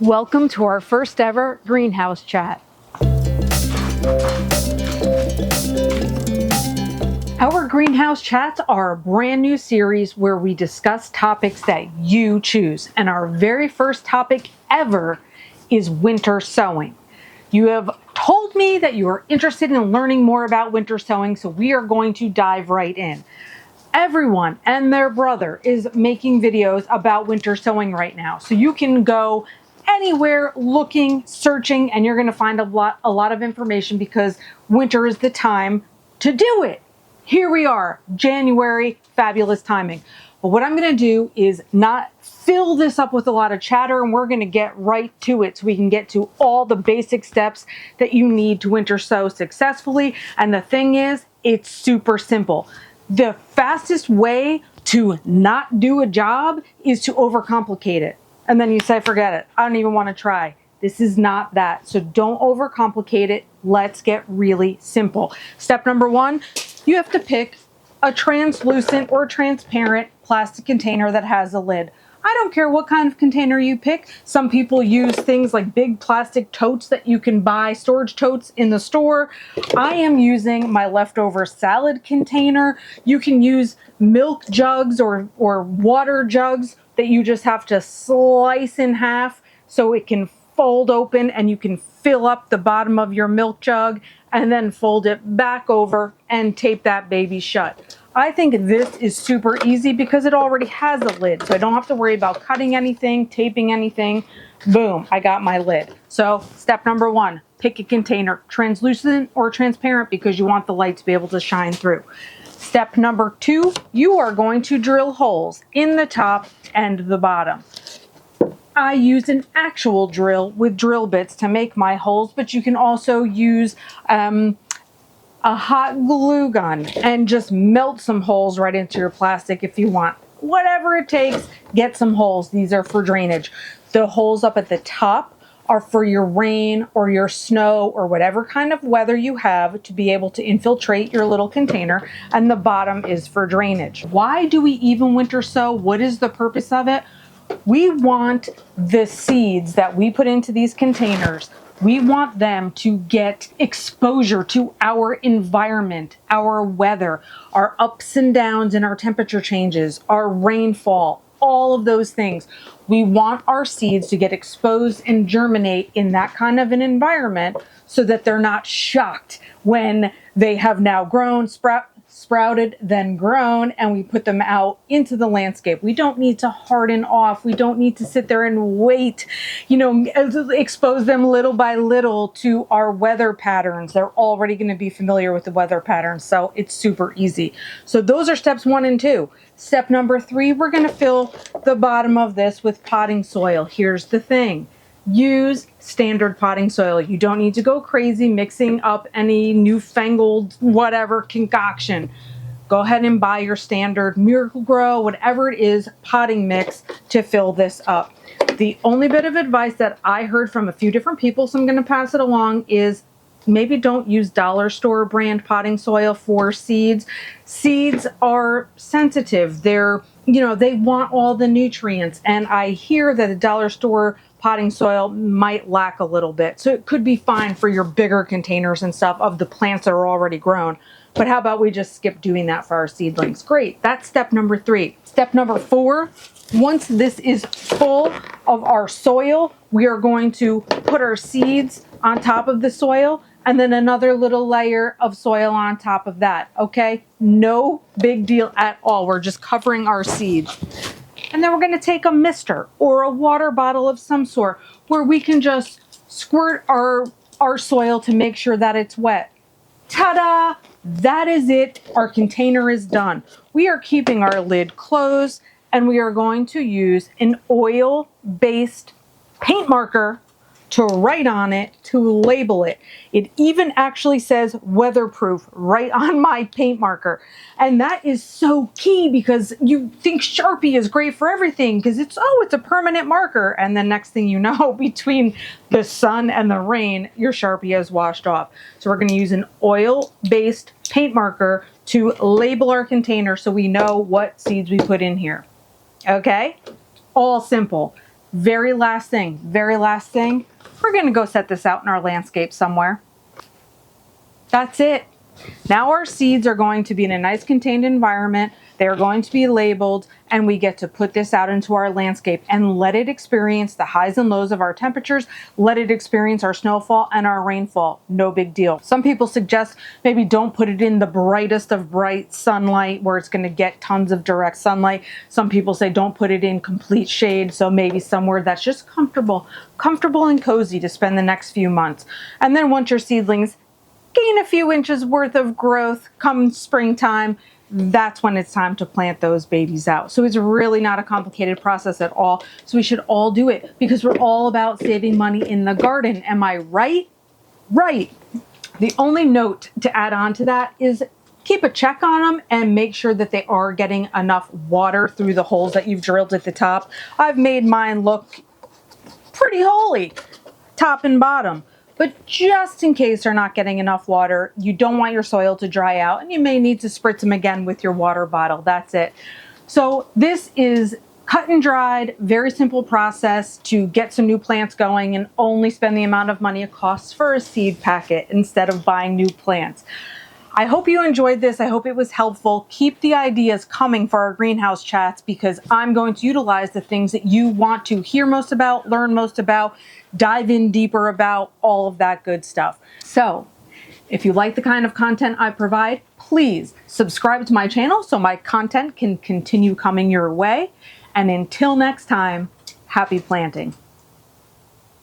Welcome to our first ever greenhouse chat. Our greenhouse chats are a brand new series where we discuss topics that you choose. And our very first topic ever is winter sowing. You have told me that you are interested in learning more about winter sowing, so we are going to dive right in. Everyone and their brother is making videos about winter sowing right now. So you can go anywhere looking, searching, and you're going to find a lot of information because winter is the time to do it. Here we are, January, fabulous timing. But what I'm going to do is not fill this up with a lot of chatter, and we're going to get right to it so we can get to all the basic steps that you need to winter sow successfully. And the thing is, it's super simple. The fastest way to not do a job is to overcomplicate it. And then you say, forget it. I don't even want to try. This is not that. So don't overcomplicate it. Let's get really simple. Step number one, you have to pick a translucent or transparent plastic container that has a lid. I don't care what kind of container you pick. Some people use things like big plastic totes that you can buy, storage totes in the store. I am using my leftover salad container. You can use milk jugs or water jugs that you just have to slice in half so it can fold open and you can fill up the bottom of your milk jug and then fold it back over and tape that baby shut. I think this is super easy because it already has a lid, so I don't have to worry about cutting anything, taping anything. Boom, I got my lid. So step number one, pick a container, translucent or transparent because you want the light to be able to shine through. Step number two, you are going to drill holes in the top and the bottom. I use an actual drill with drill bits to make my holes, but you can also use a hot glue gun and just melt some holes right into your plastic if you want. Whatever it takes, get some holes. These are for drainage. The holes up at the top are for your rain or your snow or whatever kind of weather you have to be able to infiltrate your little container, and the bottom is for drainage. Why do we even winter sow? What is the purpose of it? We want the seeds that we put into these containers, we want them to get exposure to our environment, our weather, our ups and downs and our temperature changes, our rainfall, all of those things. We want our seeds to get exposed and germinate in that kind of an environment so that they're not shocked when they have now grown, sprouted, then grown, and we put them out into the landscape. We don't need to harden off. We don't need to sit there and wait, expose them little by little to our weather patterns. They're already going to be familiar with the weather patterns, so it's super easy. So those are steps 1 and 2. Step number 3, we're going to fill the bottom of this with potting soil. Here's the thing. Use standard potting soil. You don't need to go crazy mixing up any newfangled whatever concoction. Go ahead and buy your standard Miracle-Gro, whatever it is, potting mix to fill this up. The only bit of advice that I heard from a few different people, so I'm going to pass it along, is maybe don't use dollar store brand potting soil for seeds. Seeds are sensitive. They want all the nutrients, and I hear that a dollar store potting soil might lack a little bit. So it could be fine for your bigger containers and stuff of the plants that are already grown. But how about we just skip doing that for our seedlings? Great, that's step number 3. Step number 4, once this is full of our soil, we are going to put our seeds on top of the soil and then another little layer of soil on top of that, okay? No big deal at all. We're just covering our seeds. And then we're going to take a mister or a water bottle of some sort where we can just squirt our soil to make sure that it's wet. Ta-da! That is it. Our container is done. We are keeping our lid closed, and we are going to use an oil-based paint marker to write on it, to label it. It even actually says weatherproof right on my paint marker. And that is so key because you think Sharpie is great for everything because it's a permanent marker. And then next thing you know, between the sun and the rain, your Sharpie has washed off. So we're going to use an oil-based paint marker to label our container so we know what seeds we put in here. Okay? All simple. Very last thing, we're gonna go set this out in our landscape somewhere. That's it. Now our seeds are going to be in a nice contained environment. They're going to be labeled, and we get to put this out into our landscape and let it experience the highs and lows of our temperatures. Let it experience our snowfall and our rainfall. No big deal. Some people suggest maybe don't put it in the brightest of bright sunlight where it's going to get tons of direct sunlight. Some people say don't put it in complete shade, so maybe somewhere that's just comfortable and cozy to spend the next few months. And then once your seedlings gain a few inches worth of growth come springtime, that's when it's time to plant those babies out. So it's really not a complicated process at all. So we should all do it because we're all about saving money in the garden. Am I right? Right. The only note to add on to that is keep a check on them and make sure that they are getting enough water through the holes that you've drilled at the top. I've made mine look pretty holy, top and bottom. But just in case they're not getting enough water, you don't want your soil to dry out, and you may need to spritz them again with your water bottle. That's it. So this is cut and dried, very simple process to get some new plants going and only spend the amount of money it costs for a seed packet instead of buying new plants. I hope you enjoyed this. I hope it was helpful. Keep the ideas coming for our greenhouse chats because I'm going to utilize the things that you want to hear most about, learn most about, dive in deeper about, all of that good stuff. So if you like the kind of content I provide, please subscribe to my channel so my content can continue coming your way. And until next time, happy planting.